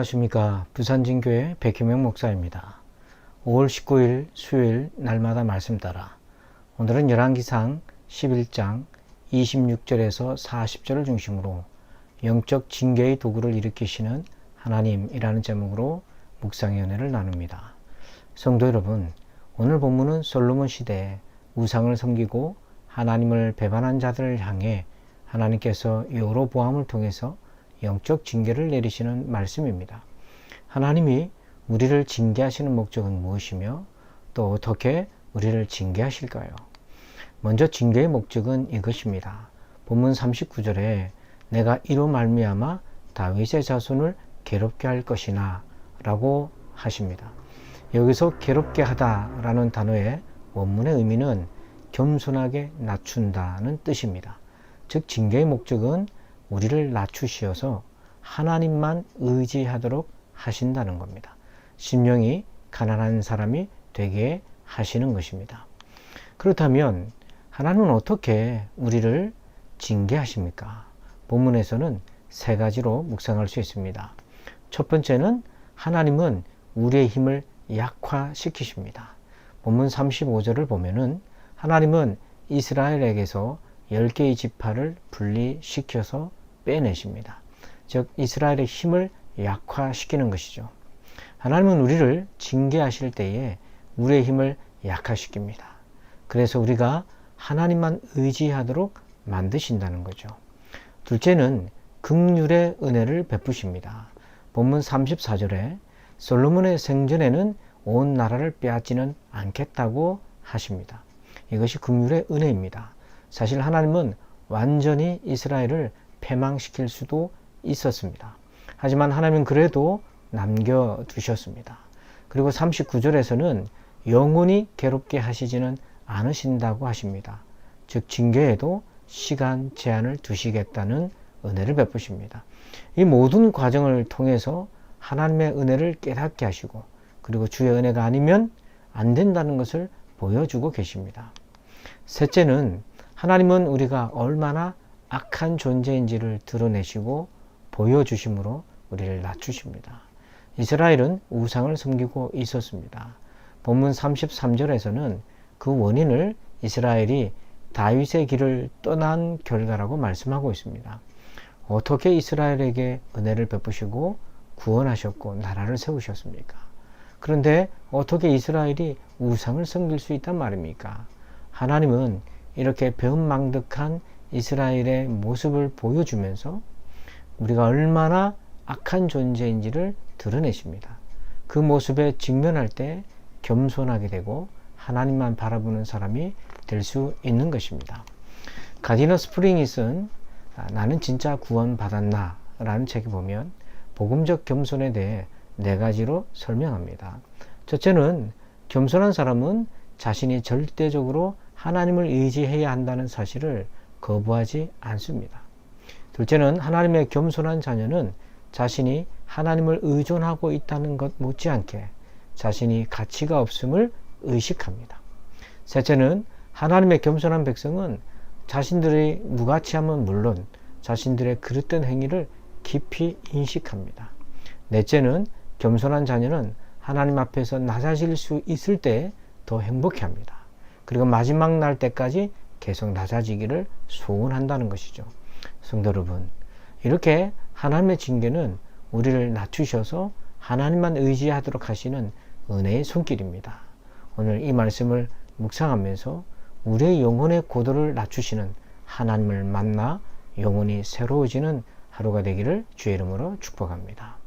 안녕하십니까. 부산진교회 백희명 목사입니다. 5월 19일 수요일 날마다 말씀 따라 오늘은 열왕기상 11장 26절에서 40절을 중심으로 영적 징계의 도구를 일으키시는 하나님이라는 제목으로 묵상의 은혜를 나눕니다. 성도 여러분, 오늘 본문은 솔로몬 시대에 우상을 섬기고 하나님을 배반한 자들을 향해 하나님께서 여로보암을 통해서 영적 징계를 내리시는 말씀입니다. 하나님이 우리를 징계하시는 목적은 무엇이며 또 어떻게 우리를 징계하실까요? 먼저 징계의 목적은 이것입니다. 본문 39절에 내가 이로 말미암아 다윗의 자손을 괴롭게 할 것이나 라고 하십니다. 여기서 괴롭게 하다 라는 단어의 원문의 의미는 겸손하게 낮춘다는 뜻입니다. 즉 징계의 목적은 우리를 낮추시어서 하나님만 의지하도록 하신다는 겁니다. 심령이 가난한 사람이 되게 하시는 것입니다. 그렇다면 하나님은 어떻게 우리를 징계하십니까? 본문에서는 세 가지로 묵상할 수 있습니다. 첫 번째는 하나님은 우리의 힘을 약화시키십니다. 본문 35절을 보면은 하나님은 이스라엘에게서 10개의 지파를 분리시켜서 빼내십니다. 즉 이스라엘의 힘을 약화시키는 것이죠. 하나님은 우리를 징계하실 때에 우리의 힘을 약화시킵니다. 그래서 우리가 하나님만 의지하도록 만드신다는 거죠. 둘째는 긍휼의 은혜를 베푸십니다. 본문 34절에 솔로몬의 생전에는 온 나라를 빼앗지는 않겠다고 하십니다. 이것이 긍휼의 은혜입니다. 사실 하나님은 완전히 이스라엘을 패망시킬 수도 있었습니다. 하지만 하나님은 그래도 남겨두셨습니다. 그리고 39절에서는 영원히 괴롭게 하시지는 않으신다고 하십니다. 즉 징계에도 시간 제한을 두시겠다는 은혜를 베푸십니다. 이 모든 과정을 통해서 하나님의 은혜를 깨닫게 하시고 그리고 주의 은혜가 아니면 안 된다는 것을 보여주고 계십니다. 셋째는 하나님은 우리가 얼마나 악한 존재인지를 드러내시고 보여주심으로 우리를 낮추십니다. 이스라엘은 우상을 섬기고 있었습니다. 본문 33절에서는 그 원인을 이스라엘이 다윗의 길을 떠난 결과라고 말씀하고 있습니다. 어떻게 이스라엘에게 은혜를 베푸시고 구원하셨고 나라를 세우셨습니까? 그런데 어떻게 이스라엘이 우상을 섬길 수 있단 말입니까? 하나님은 이렇게 배은망덕한 이스라엘의 모습을 보여주면서 우리가 얼마나 악한 존재인지를 드러내십니다. 그 모습에 직면할 때 겸손하게 되고 하나님만 바라보는 사람이 될 수 있는 것입니다. 가디너 스프링이 쓴 나는 진짜 구원받았나 라는 책에 보면 복음적 겸손에 대해 4가지로 설명합니다. 첫째는 겸손한 사람은 자신이 절대적으로 하나님을 의지해야 한다는 사실을 거부하지 않습니다. 둘째는 하나님의 겸손한 자녀는 자신이 하나님을 의존하고 있다는 것 못지않게 자신이 가치가 없음을 의식합니다. 셋째는 하나님의 겸손한 백성은 자신들의 무가치함은 물론 자신들의 그릇된 행위를 깊이 인식합니다. 넷째는 겸손한 자녀는 하나님 앞에서 낮아질 수 있을 때 더 행복해합니다. 그리고 마지막 날 때까지 계속 낮아지기를 소원한다는 것이죠. 성도 여러분, 이렇게 하나님의 징계는 우리를 낮추셔서 하나님만 의지하도록 하시는 은혜의 손길입니다. 오늘 이 말씀을 묵상하면서 우리의 영혼의 고도를 낮추시는 하나님을 만나 영혼이 새로워지는 하루가 되기를 주의 이름으로 축복합니다.